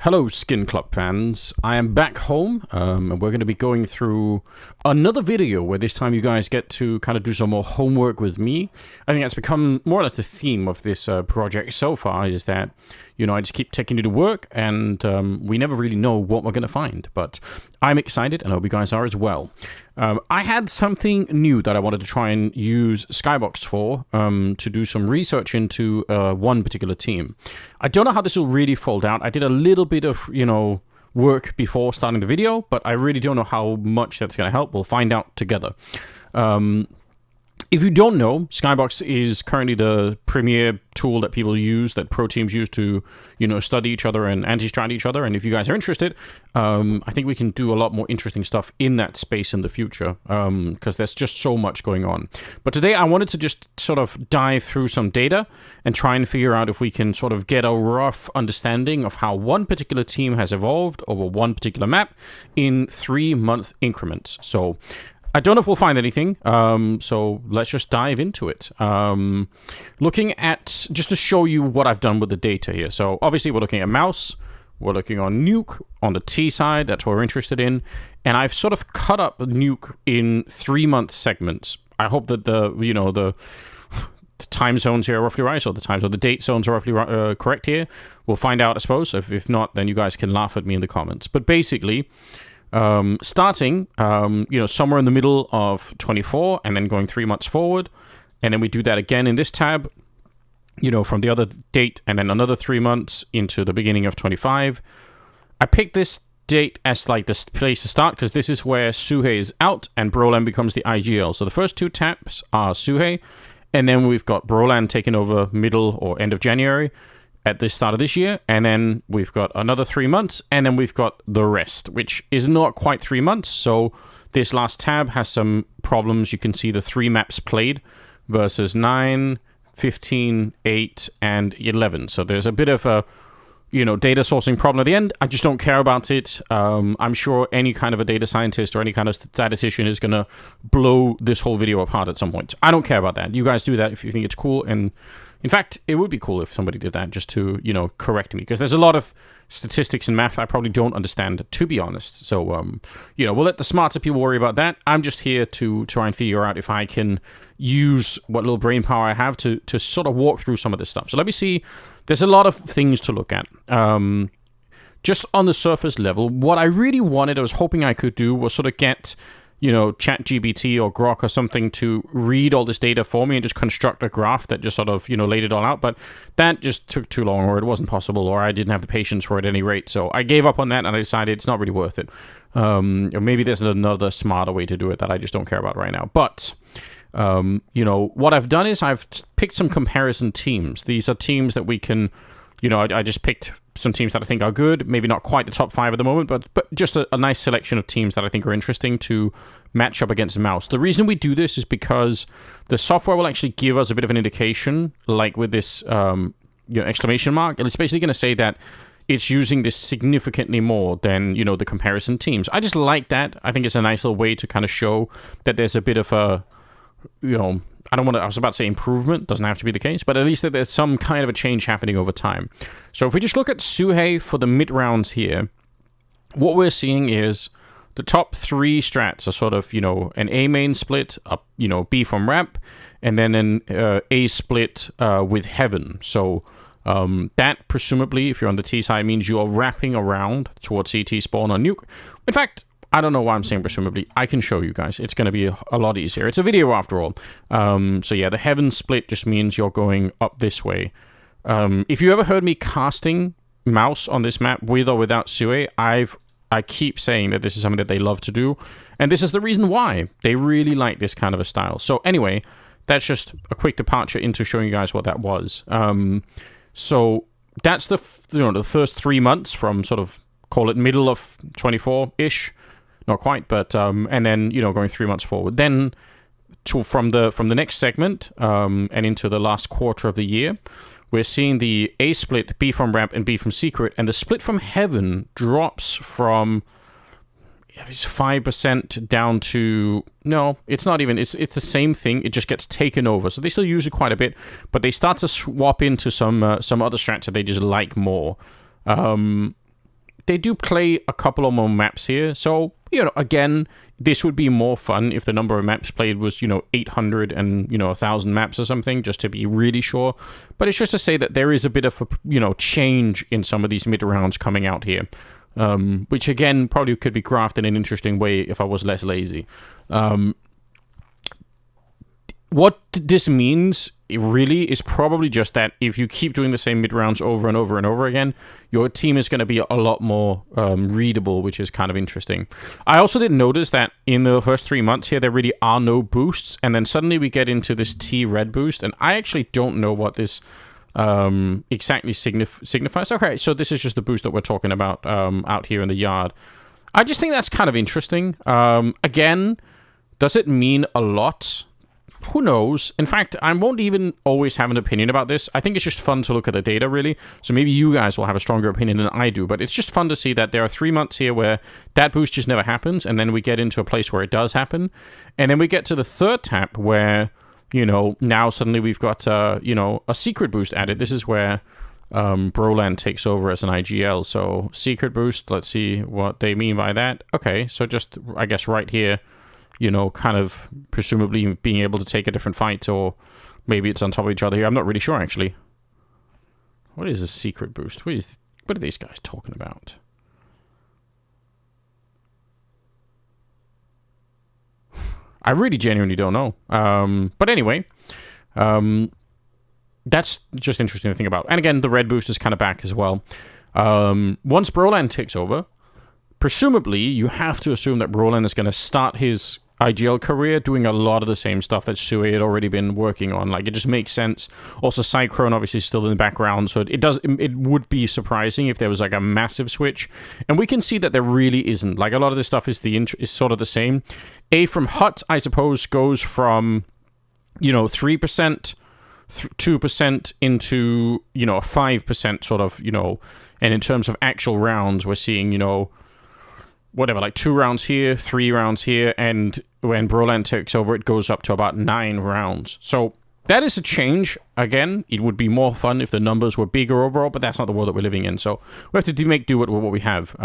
Hello, SkinClub fans. I am back home, and we're going to be going through another video where this time you guys get to kind of do some more homework with me. I think that's become more or less the theme of this project so far, is that, you know, I just keep taking you to work, and we never really know what we're going to find. But I'm excited, and I hope you guys are as well. I had something new that I wanted to try and use Skybox for, to do some research into one particular team. I don't know how this will really fold out. I did a little bit of, you know, work before starting the video, but I really don't know how much that's going to help. We'll find out together. If you don't know, Skybox is currently the premier tool that people use, that pro teams use to, you know, study each other and anti-strat each other. And if you guys are interested, I think we can do a lot more interesting stuff in that space in the future, because there's just so much going on. But today I wanted to just sort of dive through some data and try and figure out if we can sort of get a rough understanding of how one particular team has evolved over one particular map in 3-month increments. So I don't know if we'll find anything, so let's just dive into it. Looking at, just to show you what I've done with the data here. So obviously we're looking at MOUZ, we're looking on Nuke, on the T side, that's what we're interested in. And I've sort of cut up Nuke in 3-month segments. I hope that the time zones here are roughly right, or the date zones are roughly correct here. We'll find out, I suppose. If not, then you guys can laugh at me in the comments. But basically, starting, you know, somewhere in the middle of 24 and then going 3 months forward. And then we do that again in this tab, you know, from the other date and then another 3 months into the beginning of 25. I picked this date as like the place to start because this is where Suhei is out and Brolan becomes the IGL. So the first two tabs are Suhei, and then we've got Brolan taking over middle or end of January at the start of this year, and then we've got another 3 months, and then we've got the rest, which is not quite 3 months. So this last tab has some problems. You can see the 3 maps played versus 9, 15, 8, and 11. So there's a bit of a, you know, data sourcing problem at the end. I just don't care about it. I'm sure any kind of a data scientist or any kind of statistician is going to blow this whole video apart at some point. I don't care about that. You guys do that if you think it's cool. And in fact, it would be cool if somebody did that just to, you know, correct me, because there's a lot of statistics and math I probably don't understand, to be honest. So, you know, we'll let the smarter people worry about that. I'm just here to try and figure out if I can use what little brain power I have to sort of walk through some of this stuff. So let me see. There's a lot of things to look at. Just on the surface level, what I really wanted, I was hoping I could do, was sort of get, you know, ChatGPT or Grok or something to read all this data for me and just construct a graph that just sort of, you know, laid it all out. But that just took too long, or it wasn't possible, or I didn't have the patience for it at any rate. So I gave up on that, and I decided it's not really worth it. Or maybe there's another smarter way to do it that I just don't care about right now. But you know, what I've done is I've picked some comparison teams. These are teams that we can, you know, I just picked some teams that I think are good, maybe not quite the top 5 at the moment, but just a nice selection of teams that I think are interesting to match up against MOUZ. The reason we do this is because the software will actually give us a bit of an indication, like with this you know, exclamation mark, and it's basically going to say that it's using this significantly more than, you know, the comparison teams. I just like that. I think it's a nice little way to kind of show that there's a bit of a, you know, I was about to say improvement, doesn't have to be the case, but at least that there's some kind of a change happening over time. So if we just look at Suhei for the mid-rounds here, what we're seeing is the top 3 strats are sort of, you know, an A main split, you know, B from ramp, and then an A split with heaven. So that presumably, if you're on the T side, means you are wrapping around towards CT spawn on Nuke. In fact, I don't know why I'm saying presumably. I can show you guys. It's going to be a lot easier. It's a video after all. So yeah, the heaven split just means you're going up this way. If you ever heard me casting MOUZ on this map with or without Suhei, I keep saying that this is something that they love to do. And this is the reason why. They really like this kind of a style. So anyway, that's just a quick departure into showing you guys what that was. So that's the first 3 months from sort of, call it middle of 24-ish. Not quite, but and then, you know, going 3 months forward. Then from the next segment and into the last quarter of the year, we're seeing the A split, B from ramp, and B from secret, and the split from heaven drops from 5% down to, no, it's not even, it's the same thing. It just gets taken over. So they still use it quite a bit, but they start to swap into some other strats that they just like more. they do play a couple of more maps here. So, again, this would be more fun if the number of maps played was, 800 and, 1,000 maps or something, just to be really sure. But it's just to say that there is a bit of a, change in some of these mid-rounds coming out here. Which, again, probably could be graphed in an interesting way if I was less lazy. What this means, really, is probably just that if you keep doing the same mid-rounds over and over and over again, your team is going to be a lot more readable, which is kind of interesting. I also did notice that in the first 3 months here, there really are no boosts, and then suddenly we get into this T-red boost, and I actually don't know what this exactly signifies. Okay, so this is just the boost that we're talking about out here in the yard. I just think that's kind of interesting. Again, does it mean a lot? Who knows? In fact, I won't even always have an opinion about this. I think it's just fun to look at the data, really. So maybe you guys will have a stronger opinion than I do, but it's just fun to see that there are 3 months here where that boost just never happens, and then we get into a place where it does happen. And then we get to the third tap where, now suddenly we've got, a secret boost added. This is where Broland takes over as an IGL. So secret boost, let's see what they mean by that. Okay, so just, I guess, right here, kind of presumably being able to take a different fight, or maybe it's on top of each other here. I'm not really sure, actually. What is a secret boost? What are these guys talking about? I really genuinely don't know. But anyway, that's just interesting to think about. And again, the red boost is kind of back as well. Once Broland takes over, presumably you have to assume that Broland is going to start his IGL career doing a lot of the same stuff that Sue had already been working on. Like, it just makes sense. Also, Cyclone obviously is still in the background, so it would be surprising if there was like a massive switch. And we can see that there really isn't. Like, a lot of this stuff is sort of the same. A from Hut, I suppose, goes from 3%, 2% into a 5% sort of, and in terms of actual rounds, we're seeing whatever, like 2 rounds here, 3 rounds here, and when Broland takes over, it goes up to about 9 rounds. So that is a change. Again, it would be more fun if the numbers were bigger overall, but that's not the world that we're living in. So we have to make do with what we have.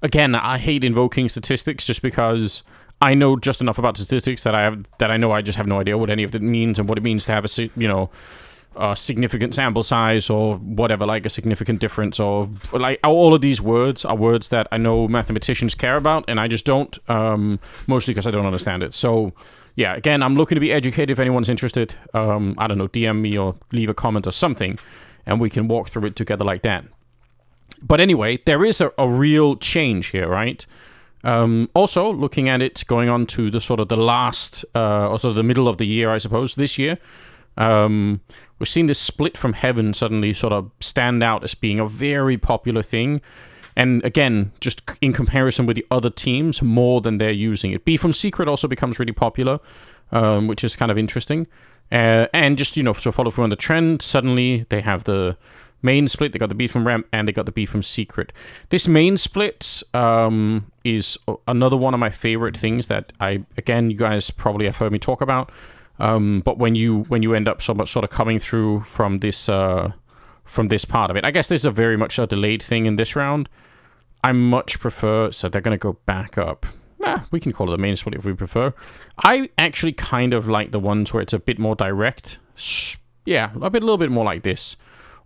Again, I hate invoking statistics just because I know just enough about statistics that I know I just have no idea what any of it means and what it means to have a significant sample size or whatever, like a significant difference, or like all of these words are words that I know mathematicians care about, and I just don't, mostly because I don't understand it. So yeah, again, I'm looking to be educated. If anyone's interested, I don't know, DM me or leave a comment or something, and we can walk through it together like that. But anyway, there is a real change here, right? Also, looking at it going on to the sort of the last, or sort of the middle of the year, I suppose, this year, we've seen this split from heaven suddenly sort of stand out as being a very popular thing. And again, just in comparison with the other teams, more than they're using it. B from Secret also becomes really popular, which is kind of interesting. And just, to follow through on the trend, suddenly they have the main split, they got the B from Ramp, and they got the B from Secret. This main split is another one of my favorite things that again, you guys probably have heard me talk about. But when you end up sort of coming through from this part of it, I guess there's a very much a delayed thing in this round. I much prefer, so they're going to go back up. We can call it the main split if we prefer. I actually kind of like the ones where it's a bit more direct. Yeah, a little bit more like this.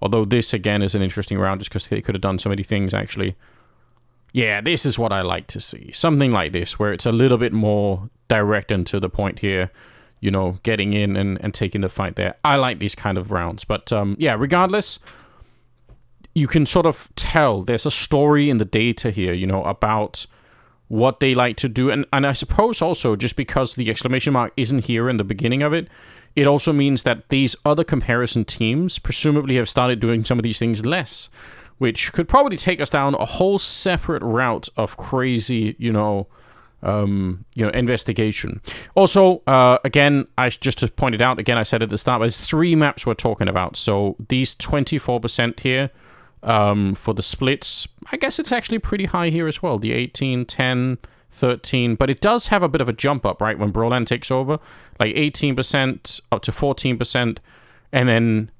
Although this, again, is an interesting round just because they could have done so many things, actually. Yeah, this is what I like to see. Something like this, where it's a little bit more direct and to the point here. Getting in and taking the fight there. I like these kind of rounds. But, yeah, regardless, you can sort of tell there's a story in the data here, about what they like to do. And I suppose also, just because the exclamation mark isn't here in the beginning of it, it also means that these other comparison teams presumably have started doing some of these things less, which could probably take us down a whole separate route of crazy, investigation. Also, again, I just to point it out, again, I said at the start, there's 3 maps we're talking about. So these 24% here for the splits, I guess it's actually pretty high here as well. The 18, 10, 13, but it does have a bit of a jump up, right? When Broland takes over, like 18% up to 14%, and then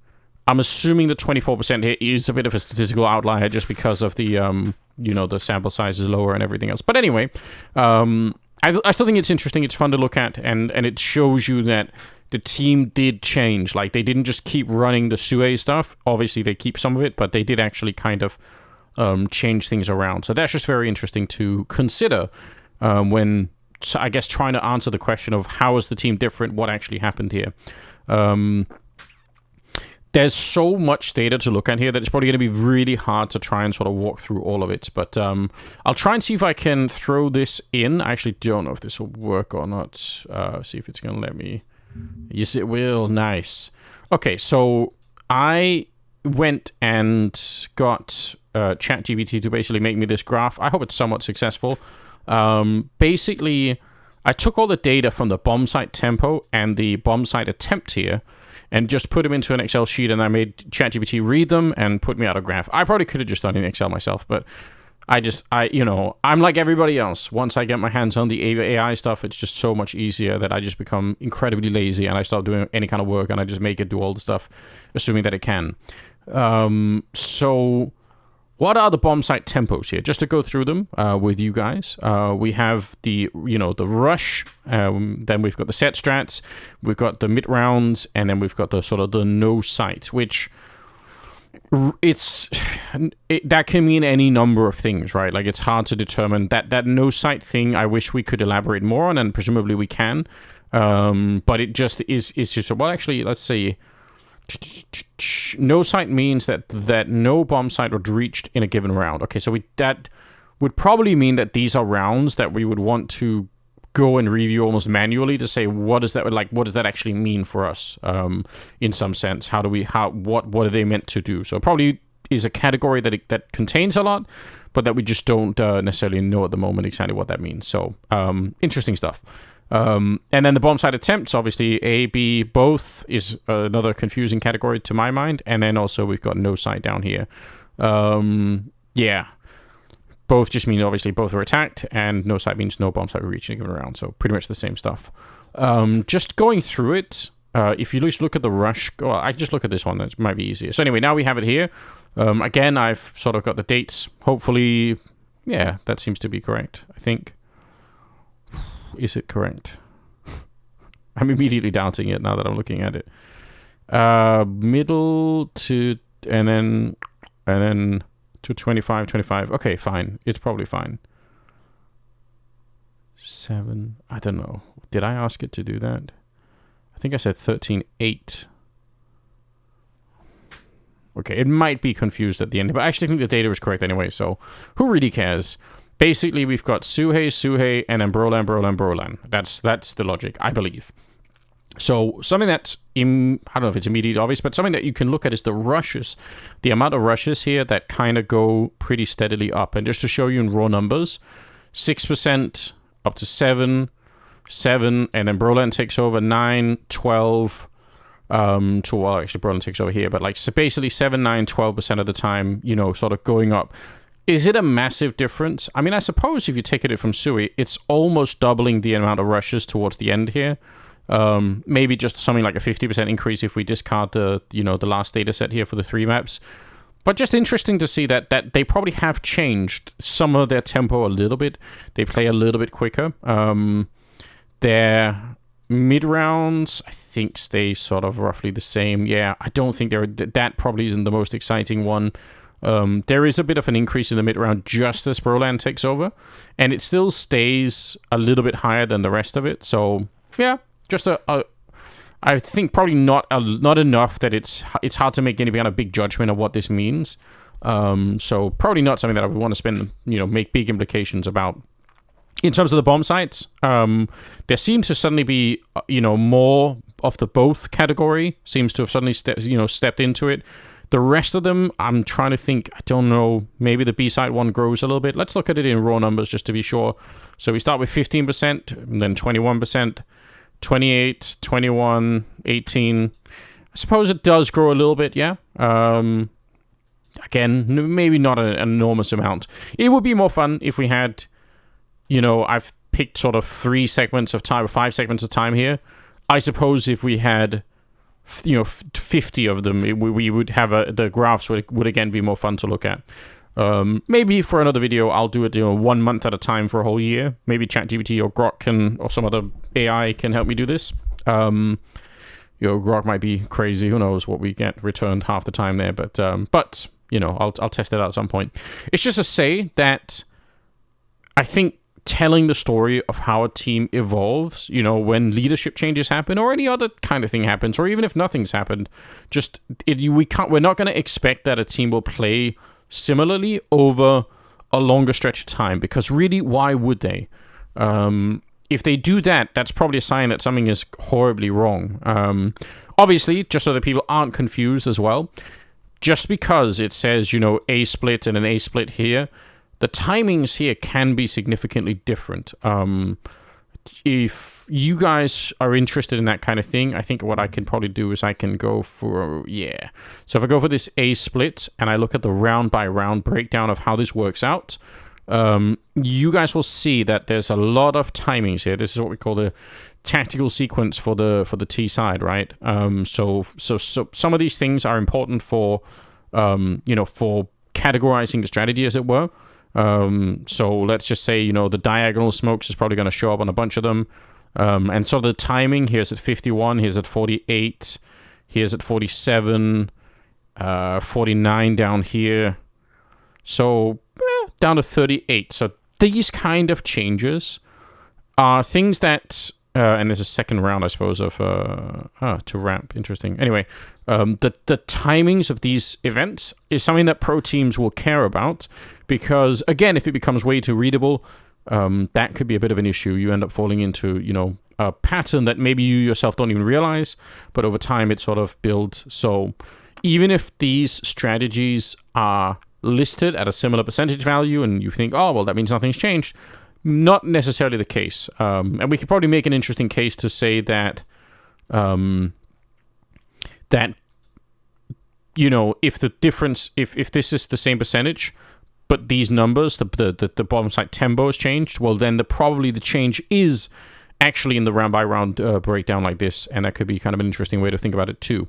I'm assuming the 24% here is a bit of a statistical outlier just because of the, the sample size is lower and everything else. But anyway, I still think it's interesting. It's fun to look at, and it shows you that the team did change. Like, they didn't just keep running the Sue stuff. Obviously, they keep some of it, but they did actually kind of change things around. So that's just very interesting to consider when, I guess, trying to answer the question of how is the team different, what actually happened here. There's so much data to look at here that it's probably going to be really hard to try and sort of walk through all of it. But I'll try and see if I can throw this in. I actually don't know if this will work or not. See if it's going to let me. Yes, it will. Nice. Okay, so I went and got ChatGPT to basically make me this graph. I hope it's somewhat successful. Basically, I took all the data from the bomb site tempo and the bomb site attempt here and just put them into an Excel sheet, and I made ChatGPT read them and put me out a graph. I probably could have just done it in Excel myself, but I'm like everybody else. Once I get my hands on the AI stuff, it's just so much easier that I just become incredibly lazy and I stop doing any kind of work and I just make it do all the stuff, assuming that it can. So what are the bomb site tempos here? Just to go through them with you guys. We have the rush, then we've got the set strats, we've got the mid rounds, and then we've got the sort of the no sight, which that can mean any number of things, right? Like, it's hard to determine that no sight thing. I wish we could elaborate more on, and presumably we can. But it just is just, well, actually, let's see. No sight means that no bomb site was reached in a given round. Okay, so that would probably mean that these are rounds that we would want to go and review almost manually to say what does that actually mean for us in some sense. What are they meant to do? So it probably is a category that contains a lot, but that we just don't necessarily know at the moment exactly what that means. So interesting stuff. And then the bomb site attempts, obviously A, B, both is another confusing category to my mind. And then also we've got no sight down here. Yeah. Both just mean obviously both are attacked, and no sight means no bomb site reaching a given round. So pretty much the same stuff. Just going through it, if you just look at the rush, I just look at this one, that might be easier. So anyway, now we have it here. Again, I've sort of got the dates. Hopefully, yeah, that seems to be correct, I think. Is it correct? I'm immediately doubting it now that I'm looking at it. Middle to, and then to 25. Okay, fine. It's probably fine. 7. I don't know. Did I ask it to do that? I think I said 13.8. Okay, it might be confused at the end, but I actually think the data is correct anyway, so who really cares? Basically, we've got Suhei, and then Brolan. That's the logic, I believe. So something that's, I don't know if it's immediately obvious, but something that you can look at is the rushes. The amount of rushes here that kind of go pretty steadily up. And just to show you in raw numbers, 6% up to 7, and then Brolan takes over 9, 12, well, actually Brolan takes over here, but so basically 7, 9, 12% of the time, sort of going up. Is it a massive difference? I mean, I suppose if you take it from Sui, it's almost doubling the amount of rushes towards the end here. Maybe just something like a 50% increase if we discard the last data set here for the 3 maps. But just interesting to see that they probably have changed some of their tempo a little bit. They play a little bit quicker. Their mid rounds, I think, stay sort of roughly the same. Yeah, I don't think that probably isn't the most exciting one. There is a bit of an increase in the mid round just as Brolan takes over, and it still stays a little bit higher than the rest of it. So yeah, just I think probably not enough that it's hard to make any kind of big judgment of what this means. So probably not something that I would want to spend, make big implications about. In terms of the bomb sites, there seems to suddenly be, more of the both category seems to have suddenly stepped into it. The rest of them, I'm trying to think, I don't know, maybe the B-side one grows a little bit. Let's look at it in raw numbers just to be sure. So we start with 15%, and then 21%, 28, 21, 18. I suppose it does grow a little bit, yeah. Again, maybe not an enormous amount. It would be more fun if we had, I've picked sort of 3 segments of time, or 5 segments of time here. I suppose if we had 50 of them, we would have the graphs would again be more fun to look at. Maybe for another video, I'll do it 1 month at a time for a whole year. Maybe ChatGPT or Grok or some other AI can help me do this. Grok might be crazy. Who knows what we get returned half the time there. But I'll test it out at some point. It's just to say that I think telling the story of how a team evolves, when leadership changes happen or any other kind of thing happens, or even if nothing's happened, we're not going to expect that a team will play similarly over a longer stretch of time, because really, why would they? If they do that, that's probably a sign that something is horribly wrong. Obviously, just so that people aren't confused as well, just because it says, A split and an A split here, the timings here can be significantly different. If you guys are interested in that kind of thing, I think what I can probably do is I can go for, So if I go for this A split and I look at the round by round breakdown of how this works out, you guys will see that there's a lot of timings here. This is what we call the tactical sequence for the T side, right? So some of these things are important for for categorizing the strategy, as it were. So let's just say, the diagonal smokes is probably going to show up on a bunch of them. And so the timing, here's at 51, here's at 48, here's at 47, 49 down here. So down to 38. So these kind of changes are things that, and there's a second round, I suppose, of, to ramp. Interesting. Anyway, the timings of these events is something that pro teams will care about, because, again, if it becomes way too readable, that could be a bit of an issue. You end up falling into, a pattern that maybe you yourself don't even realize, but over time it sort of builds. So even if these strategies are listed at a similar percentage value and you think, oh, well, that means nothing's changed, not necessarily the case. And we could probably make an interesting case to say that, if the difference, if this is the same percentage, but these numbers, the bottom side tempo has changed, well, then probably the change is actually in the round by round breakdown like this, and that could be kind of an interesting way to think about it too.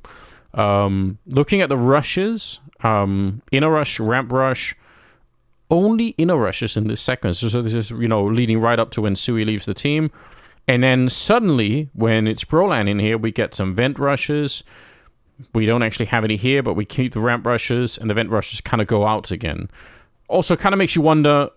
Looking at the rushes, inner rush, ramp rush, only inner rushes in this sequence. So this is, leading right up to when Sui leaves the team. And then suddenly, when it's Brolan in here, we get some vent rushes. We don't actually have any here, but we keep the ramp rushes, and the vent rushes kind of go out again. Also, kind of makes you wonder,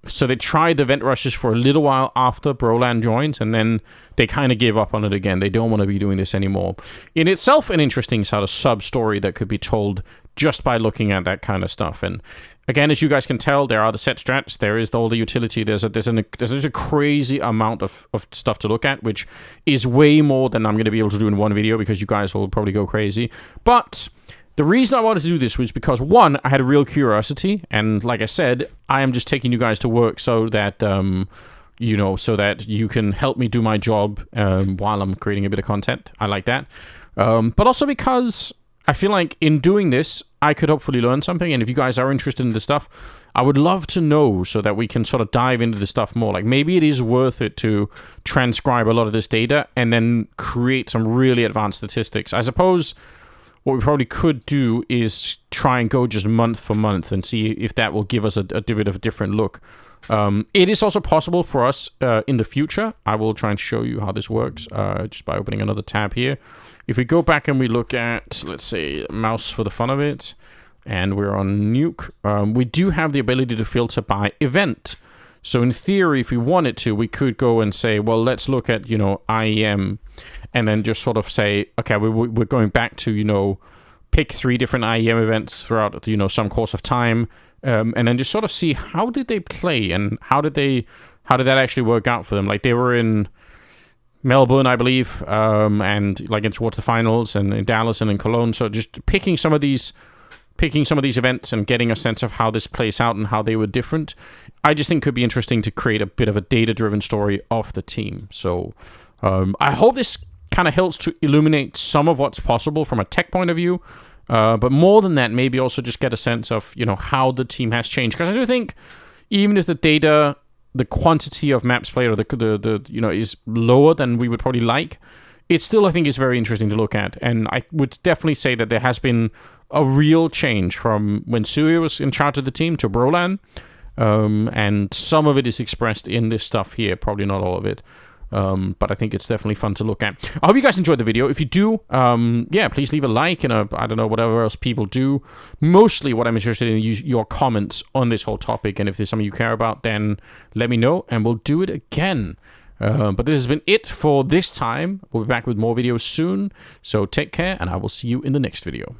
so they tried the vent rushes for a little while after Brolan joins, and then they kind of gave up on it again. They don't want to be doing this anymore. In itself, an interesting sort of sub-story that could be told just by looking at that kind of stuff. And again, as you guys can tell, there are the set strats, there is all the utility, there's a crazy amount of stuff to look at, which is way more than I'm going to be able to do in one video, because you guys will probably go crazy. But the reason I wanted to do this was because, one, I had a real curiosity, and like I said, I am just taking you guys to work so that, so that you can help me do my job while I'm creating a bit of content. I like that. But also because I feel like in doing this, I could hopefully learn something, and if you guys are interested in this stuff, I would love to know so that we can sort of dive into this stuff more. Like, maybe it is worth it to transcribe a lot of this data and then create some really advanced statistics. I suppose what we probably could do is try and go just month for month and see if that will give us a bit of a different look. It is also possible for us in the future. I will try and show you how this works just by opening another tab here. If we go back and we look at, let's say, MOUZ for the fun of it, and we're on Nuke, we do have the ability to filter by event. So in theory, if we wanted to, we could go and say, well, let's look at, IEM, and then just sort of say, okay, we're going back to, pick 3 different IEM events throughout, some course of time, and then just sort of see how did they play and how did that actually work out for them. Like, they were in Melbourne, I believe, and like towards the finals, and in Dallas and in Cologne. So just picking some of these events and getting a sense of how this plays out and how they were different, I just think could be interesting to create a bit of a data-driven story of the team. So I hope this kind of helps to illuminate some of what's possible from a tech point of view, but more than that, maybe also just get a sense of how the team has changed. Because I do think even if the data, the quantity of maps played, or the is lower than we would probably like, it still, I think, is very interesting to look at. And I would definitely say that there has been a real change from when Suri was in charge of the team to Brolan. And some of it is expressed in this stuff here, probably not all of it. But I think it's definitely fun to look at. I hope you guys enjoyed the video. If you do, yeah, please leave a like and I don't know, whatever else people do. Mostly what I'm interested in is your comments on this whole topic. And if there's something you care about, then let me know and we'll do it again. But this has been it for this time. We'll be back with more videos soon. So take care and I will see you in the next video.